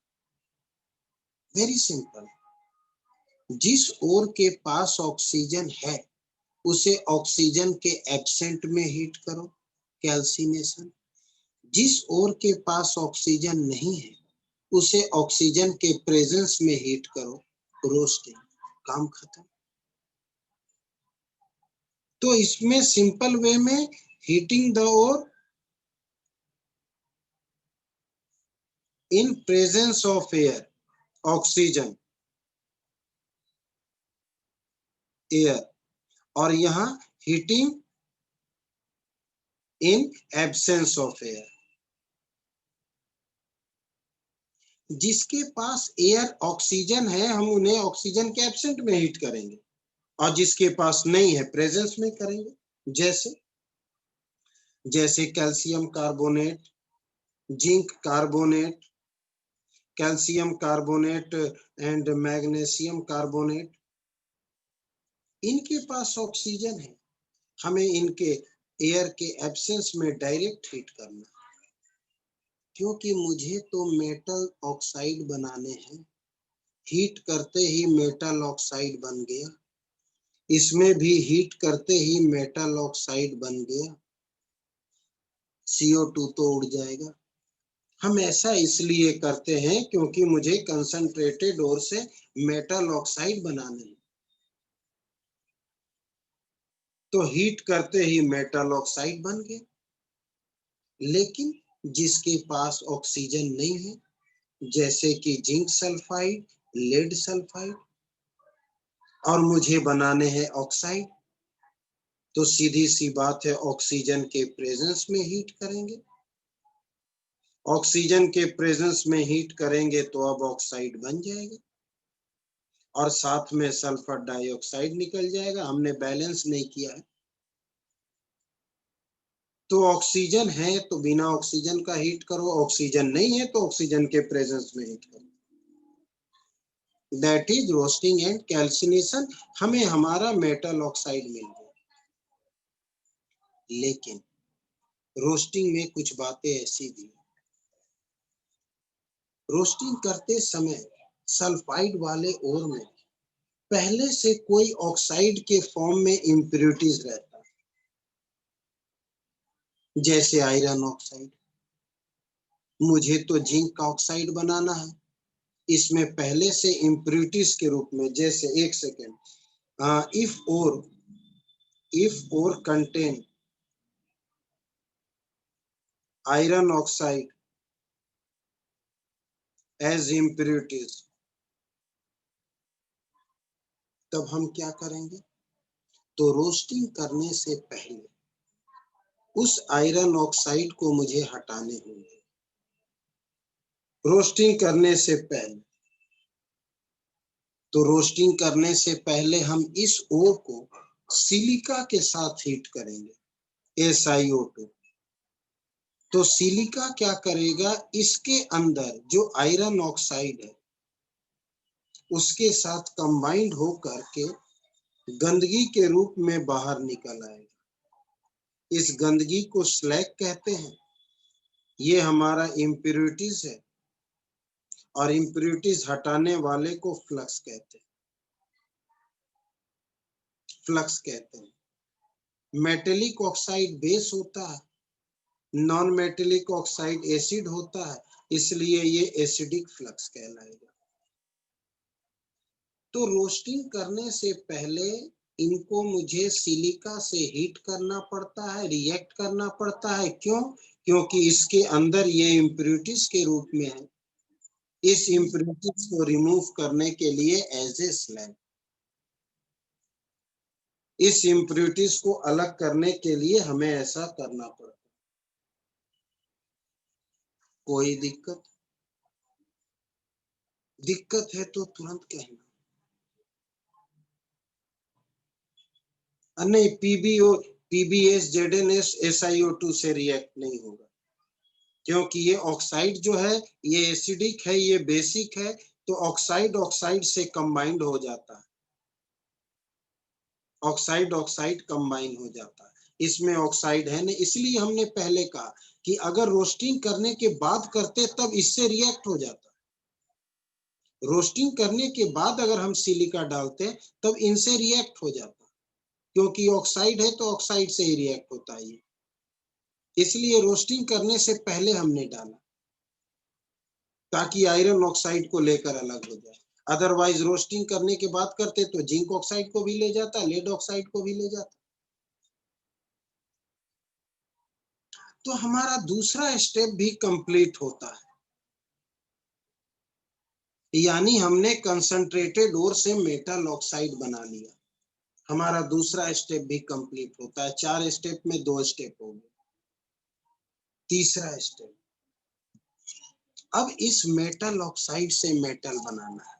Very simple. जिस ओर के पास ऑक्सीजन है, उसे ऑक्सीजन के एब्सेंट में हीट करो, कैल्सिनेशन। जिस ओर के पास ऑक्सीजन नहीं है, उसे ऑक्सीजन के प्रेजेंस में हीट करो, रोस्टिंग। काम खत्म। तो इसमें सिंपल वे में heating the ore in presence of air, oxygen, air, और यहां heating in absence of air. जिसके पास एयर ऑक्सीजन है, हम उन्हें ऑक्सीजन के एब्सेंट में हीट करेंगे, और जिसके पास नहीं है, प्रेजेंस में करेंगे। जैसे जैसे calcium carbonate, zinc carbonate, calcium carbonate and magnesium carbonate, इनके पास ऑक्सीजन है, हमें इनके एयर के एब्सेंस में डायरेक्ट हीट करना, क्योंकि मुझे तो मेटल ऑक्साइड बनाने हैं। हीट करते ही मेटल ऑक्साइड बन गया, इसमें भी हीट करते ही मेटल ऑक्साइड बन गया, CO2 तो उड़ जाएगा। हम ऐसा इसलिए करते हैं क्योंकि मुझे कंसंट्रेटेड ओर से मेटल ऑक्साइड बनाने हैं। तो हीट करते ही मेटल ऑक्साइड बन गया। लेकिन जिसके पास ऑक्सीजन नहीं है, जैसे कि जिंक सल्फाइड, लेड सल्फाइड, और मुझे बनाने हैं ऑक्साइड, तो सीधी सी बात है, ऑक्सीजन के प्रेजेंस में हीट करेंगे। ऑक्सीजन के प्रेजेंस में हीट करेंगे तो अब ऑक्साइड बन जाएगा, और साथ में सल्फर डाइऑक्साइड निकल जाएगा। हमने बैलेंस नहीं किया है। तो ऑक्सीजन है तो बिना ऑक्सीजन का हीट करो, ऑक्सीजन नहीं है तो ऑक्सीजन के प्रेजेंस में हीट करो। That is roasting and calcination. हमें हमारा मेटल ऑक्साइड मिल गया। लेकिन रोस्टिंग में कुछ बातें ऐसी दी। रोस्टिंग करते समय सल्फाइड वाले ओर में पहले से कोई ऑक्साइड के फॉर्म में इम्प्योरिटीज रहता है, जैसे आयरन ऑक्साइड। मुझे तो जिंक का ऑक्साइड बनाना है, इसमें पहले से इम्प्योरिटीज के रूप में, जैसे एक second, if ore contain iron oxide as impurities, तब हम क्या करेंगे? तो रोस्टिंग करने से पहले उस आयरन ऑक्साइड को मुझे हटाने होंगे। रोस्टिंग करने से पहले, तो रोस्टिंग करने से पहले हम इस ओर को सिलिका के साथ हीट करेंगे, SiO2। तो सिलिका क्या करेगा? इसके अंदर जो आयरन ऑक्साइड है उसके साथ कंबाइंड होकर के गंदगी के रूप में बाहर निकल आएगा। इस गंदगी को स्लैग कहते हैं। ये हमारा इम्प्योरिटीज है और इम्प्योरिटीज हटाने वाले को फ्लक्स कहते हैं। फ्लक्स कहते हैं। मेटेलिक ऑक्साइड बेस होता है, नॉन मेटेलिक ऑक्साइड एसिड होता है, इसलिए ये एसिडिक फ्लक्स कहलाएगा। तो रोस्टिंग करने से पहले इनको मुझे सिलिका से हीट करना पड़ता है, रिएक्ट करना पड़ता है। क्यों? क्योंकि इसके अंदर ये इम्प्योरिटीज के रूप में है। इस इम्प्योरिटीज को रिमूव करने के लिए एज ए स्लैग, इस इम्प्योरिटीज को अलग करने के लिए हमें ऐसा करना पड़ता। कोई दिक्कत? दिक्कत है तो तुरंत कहना। नहीं, PbS ZnS SiO2 से रिएक्ट नहीं होगा, क्योंकि ये ऑक्साइड जो है ये एसिडिक है, ये बेसिक है, तो ऑक्साइड ऑक्साइड से कंबाइंड हो जाता है। ऑक्साइड ऑक्साइड कंबाइन हो जाता है, इसमें ऑक्साइड है नहीं। इसलिए हमने पहले कहा कि अगर रोस्टिंग करने के बाद करते तब इससे रिएक्ट हो जाता। रोस्टिंग करने के बाद अगर हम सिलिका डालते तब इनसे रिएक्ट हो जाता, क्योंकि ऑक्साइड है तो ऑक्साइड से ही रिएक्ट होता है। इसलिए रोस्टिंग करने से पहले हमने डाला, ताकि आयरन ऑक्साइड को लेकर अलग हो जाए। अदरवाइज रोस्टिंग करने के बाद करते तो जिंक ऑक्साइड को भी ले जाता, लेड ऑक्साइड को भी ले जाता। तो हमारा दूसरा स्टेप भी कंप्लीट होता है, यानी हमने कंसंट्रेटेड ओर से मेटल ऑक्साइड बना लिया। हमारा दूसरा स्टेप भी कंप्लीट होता है। 4 स्टेप में 2 स्टेप हो गए। तीसरा स्टेप, अब इस मेटल ऑक्साइड से मेटल बनाना है।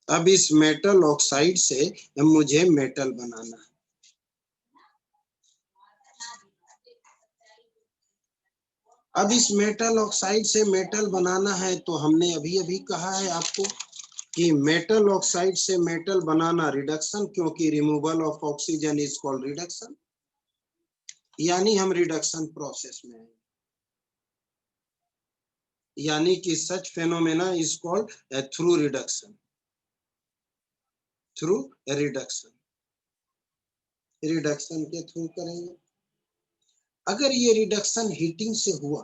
अब इस मेटल ऑक्साइड से मुझे मेटल बनाना है। अब इस मेटल ऑक्साइड से मेटल बनाना है, तो हमने अभी अभी कहा है आपको कि मेटल ऑक्साइड से मेटल बनाना रिडक्शन, क्योंकि removal of oxygen is called reduction, यानी हम रिडक्शन प्रोसेस में हैं। यानी कि such phenomena is called through reduction, through reduction. Reduction के थ्रू करेंगे। अगर ये रिडक्शन हीटिंग से हुआ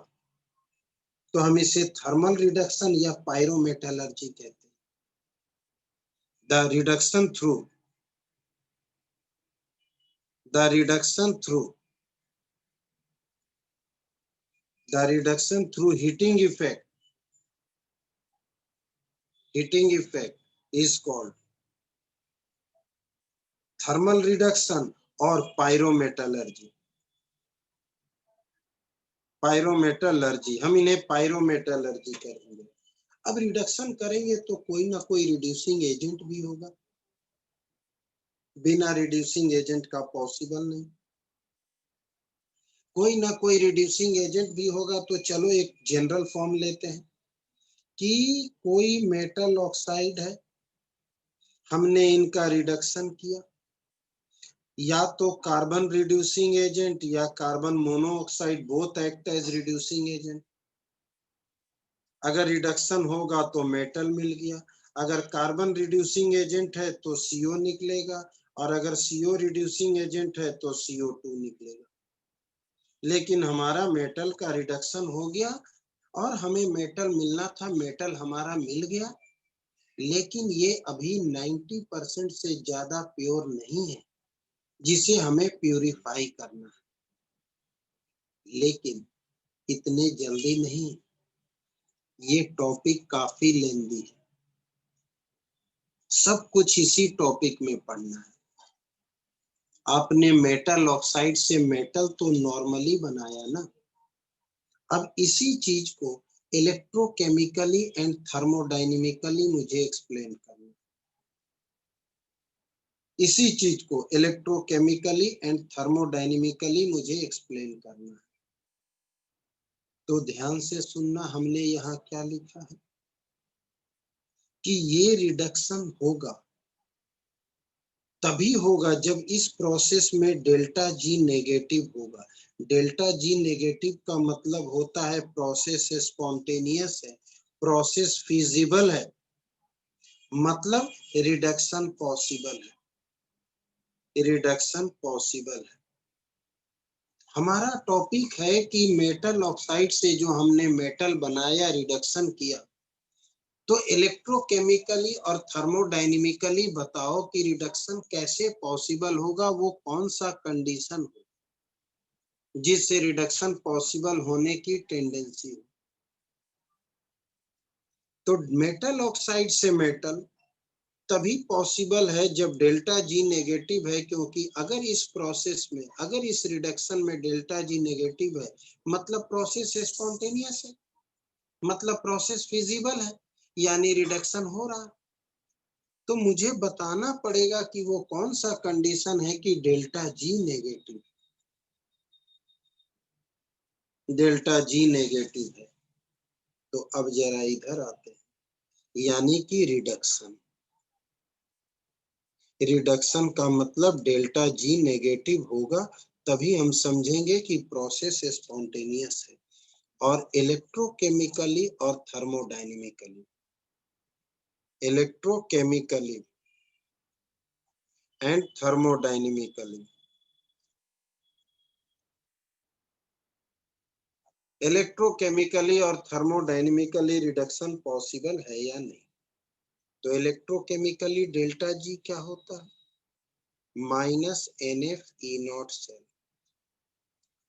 तो हम इसे थर्मल रिडक्शन या पायरोमेटलर्जी कहते हैं। The reduction through the reduction through heating effect is called thermal reduction और पायरोमेटलर्जी। हम इन्हें पायरोमेटलर्जी कहेंगे। अब रिडक्शन करेंगे तो कोई ना कोई रिड्यूसिंग एजेंट भी होगा, बिना रिड्यूसिंग एजेंट का पॉसिबल नहीं। कोई ना कोई रिड्यूसिंग एजेंट भी होगा। तो चलो एक जनरल फॉर्म लेते हैं कि कोई मेटल ऑक्साइड है, हमने इनका रिडक्शन किया, या तो कार्बन रिड्यूसिंग एजेंट या carbon monoxide both act as reducing agent. अगर रिडक्शन होगा तो मेटल मिल गया, अगर कार्बन रिड्यूसिंग एजेंट है तो CO निकलेगा, और अगर CO रिड्यूसिंग एजेंट है तो CO2 निकलेगा। लेकिन हमारा मेटल का रिडक्शन हो गया और हमें मेटल मिलना था, मेटल हमारा मिल गया, लेकिन ये अभी 90% से ज्यादा प्योर नहीं है, जिसे हमें प्यूरिफाई करना है। लेकिन इतने जल्दी नहीं, ये टॉपिक काफी लेंदी है, सब कुछ इसी टॉपिक में पढ़ना है। आपने मेटल ऑक्साइड से मेटल तो नॉर्मली बनाया ना, अब इसी चीज को इलेक्ट्रोकेमिकली एंड थर्मोडायनेमिकली मुझे एक्सप्लेन करना है। इसी चीज को इलेक्ट्रोकेमिकली एंड थर्मोडायनेमिकली मुझे एक्सप्लेन करना है। तो ध्यान से सुनना, हमने यहाँ क्या लिखा है कि ये रिडक्शन होगा, तभी होगा जब इस प्रोसेस में डेल्टा जी नेगेटिव होगा। डेल्टा जी नेगेटिव का मतलब होता है प्रोसेस स्पॉन्टेनियस है, प्रोसेस फिजिबल है, मतलब रिडक्शन पॉसिबल है, रिडक्शन पॉसिबल है। हमारा टॉपिक है कि मेटल ऑक्साइड से जो हमने मेटल बनाया, रिडक्शन किया, तो इलेक्ट्रोकेमिकली और थर्मोडायनेमिकली बताओ कि रिडक्शन कैसे पॉसिबल होगा, वो कौन सा कंडीशन हो जिससे रिडक्शन पॉसिबल होने की टेंडेंसी हो। तो मेटल ऑक्साइड से मेटल तभी पॉसिबल है जब डेल्टा जी नेगेटिव है, क्योंकि अगर इस प्रोसेस में, अगर इस रिडक्शन में डेल्टा जी नेगेटिव है, मतलब प्रोसेस स्पॉन्टेनियस है, मतलब प्रोसेस फिजिबल है, यानी रिडक्शन हो रहा। तो मुझे बताना पड़ेगा कि वो कौन सा कंडीशन है कि delta G negative, delta G negative है। तो अब जरा इधर आते हैं, यानी कि रिडक्शन। रिडक्शन का मतलब डेल्टा जी नेगेटिव होगा, तभी हम समझेंगे कि प्रोसेस स्पॉन्टेनियस है। और इलेक्ट्रोकेमिकली और थर्मोडायनेमिकली, इलेक्ट्रोकेमिकली एंड थर्मोडायनेमिकली, इलेक्ट्रोकेमिकली और थर्मोडायनेमिकली रिडक्शन पॉसिबल है या नहीं। तो इलेक्ट्रोकेमिकली डेल्टा जी क्या होता है, -NF E0 सेल।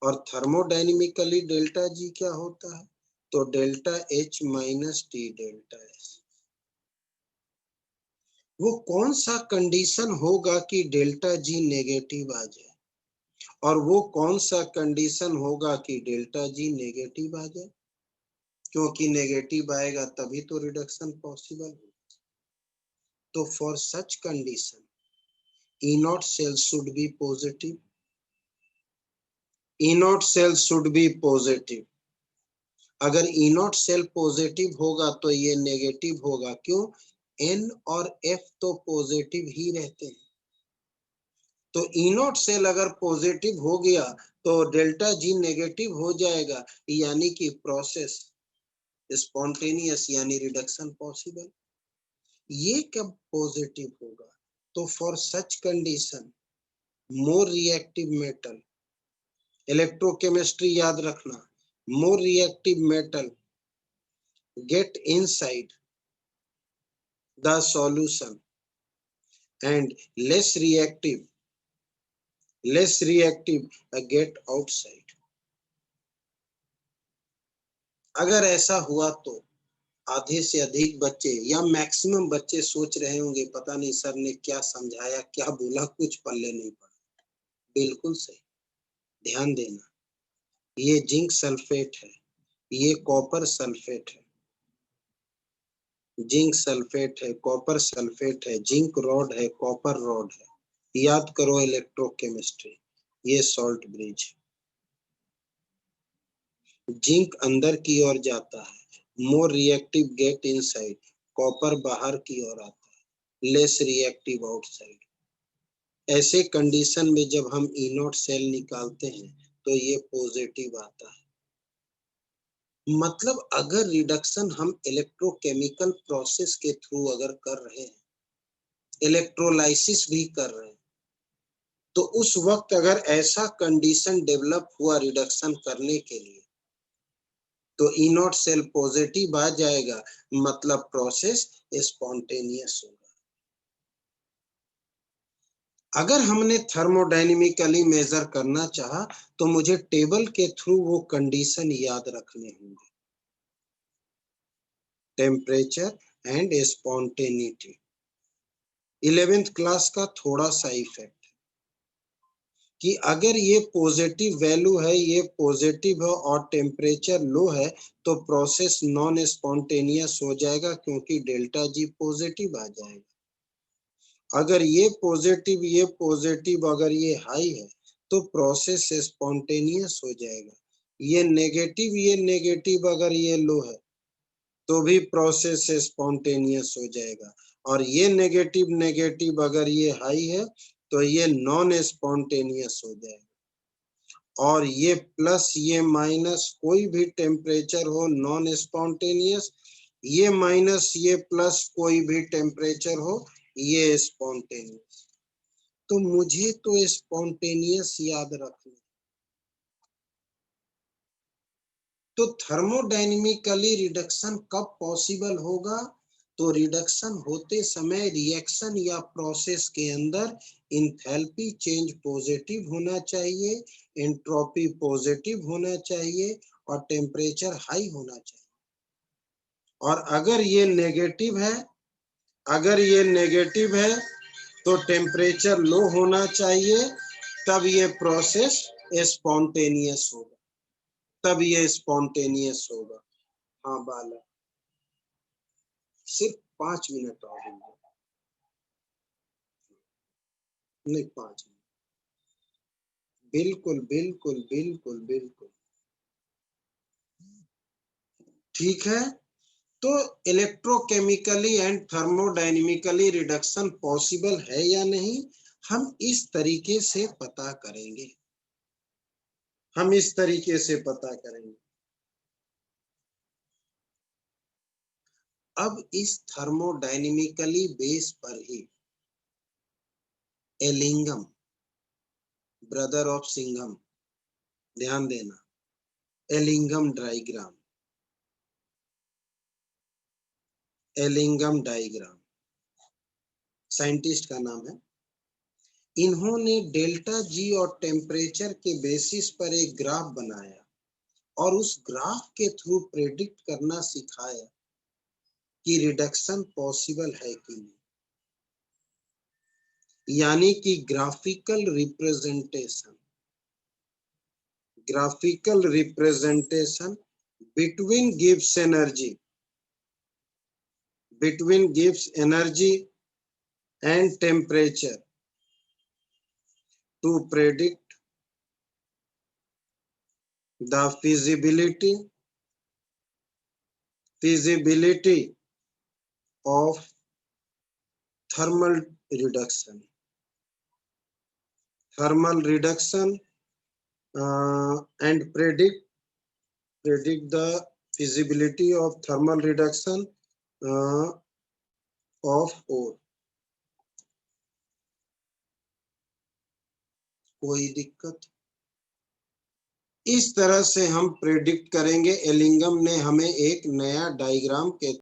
और थर्मोडायनेमिकली डेल्टा जी क्या होता है, तो delta H - T delta S। वो कौन सा कंडीशन होगा कि डेल्टा जी नेगेटिव आ जाए, और वो कौन सा कंडीशन होगा कि डेल्टा जी नेगेटिव आ जाए, क्योंकि नेगेटिव आएगा तभी तो रिडक्शन पॉसिबल हो। तो for such condition E0 cell should be positive, E0 cell should be positive। अगर E0 सेल पॉजिटिव होगा तो ये नेगेटिव होगा, क्यों, N और F तो पॉजिटिव ही रहते हैं। तो E0 सेल अगर पॉजिटिव हो गया तो डेल्टा जी नेगेटिव हो जाएगा, यानी कि प्रोसेस स्पॉन्टेनियस, यानी रिडक्शन पॉसिबल। ये कब पॉजिटिव होगा, तो for such condition more reactive metal, electrochemistry याद रखना, more reactive metal get inside the solution and less reactive get outside। अगर ऐसा हुआ तो आधे से अधिक बच्चे या मैक्सिमम बच्चे सोच रहे होंगे पता नहीं सर ने क्या समझाया, क्या बोला, कुछ पल्ले नहीं पड़ा। बिल्कुल सही, ध्यान देना, ये जिंक सल्फेट है, ये कॉपर सल्फेट है, जिंक सल्फेट है, कॉपर सल्फेट है, जिंक रॉड है, कॉपर रॉड है। याद करो इलेक्ट्रोकेमिस्ट्री, ये सॉल्ट ब्रिज है। जिंक अंदर की ओर जाता है, more reactive get inside, copper बाहर की ओर आता है, लेस रिएक्टिव आउटसाइड। ऐसे कंडीशन में जब हम ई नॉट सेल निकालते हैं तो ये पॉजिटिव आता है। मतलब अगर रिडक्शन हम इलेक्ट्रोकेमिकल प्रोसेस के थ्रू अगर कर रहे हैं, इलेक्ट्रोलाइसिस भी कर रहे हैं, तो उस वक्त अगर ऐसा कंडीशन डेवलप हुआ रिडक्शन करने के लिए, तो ई नॉट सेल पॉजिटिव आ जाएगा, मतलब प्रोसेस स्पॉन्टेनियस होगा। अगर हमने थर्मोडायनेमिकली मेजर करना चाहा तो मुझे टेबल के थ्रू वो कंडीशन याद रखने होंगे, temperature and spontaneity. 11th class का थोड़ा सा इफेक्ट कि अगर ये पॉजिटिव वैल्यू है, ये पॉजिटिव है और टेम्परेचर लो है, तो प्रोसेस नॉन स्पॉन्टेनियस हो जाएगा क्योंकि डेल्टा जी पॉजिटिव आ जाएगा। अगर ये पॉजिटिव अगर ये हाई है तो प्रोसेस स्पॉन्टेनियस हो जाएगा। ये नेगेटिव अगर ये लो है तो भी प्रोसेस स्पॉन्टेनियस हो जाएगा। और ये नेगेटिव अगर ये हाई है तो ये नॉन स्पॉन्टेनियस हो जाएगा। और ये प्लस ये माइनस कोई भी टेम्परेचर हो नॉन स्पॉन्टेनियस, ये माइनस ये प्लस कोई भी टेम्परेचर हो ये स्पॉन्टेनियस। तो मुझे तो स्पॉन्टेनियस याद रखना। तो थर्मोडायनेमिकली रिडक्शन कब पॉसिबल होगा? तो रिडक्शन होते समय रिएक्शन या प्रोसेस के अंदर इंथैल्पी चेंज पॉजिटिव होना चाहिए, एंट्रोपी पॉजिटिव होना चाहिए और टेम्परेचर हाई होना चाहिए। और अगर ये नेगेटिव है तो टेम्परेचर लो होना चाहिए, तब ये प्रोसेस स्पॉन्टेनियस होगा, तब ये स्पॉन्टेनियस होगा। हाँ बालक, सिर्फ 5 मिनट और नहीं, 5 मिनट। बिल्कुल बिल्कुल बिल्कुल बिल्कुल ठीक है। तो इलेक्ट्रोकेमिकली एंड थर्मोडायनेमिकली रिडक्शन पॉसिबल है या नहीं, हम इस तरीके से पता करेंगे, हम इस तरीके से पता करेंगे। अब इस थर्मोडायनेमिकली बेस पर ही एलिंगम, ब्रदर ऑफ सिंघम, ध्यान देना, Ellingham diagram, Ellingham diagram scientist का नाम है। इन्होंने डेल्टा जी और टेम्परेचर के बेसिस पर एक ग्राफ बनाया और उस ग्राफ के थ्रू प्रेडिक्ट करना सिखाया कि रिडक्शन पॉसिबल है कि नहीं। यानी कि graphical representation between gives energy and temperature to predict the feasibility of thermal reduction and predict the feasibility of thermal reduction of ore। कोई दिक्कत? इस तरह से हम प्रेडिक्ट करेंगे। एलिंगम ने हमें एक नया डायग्राम के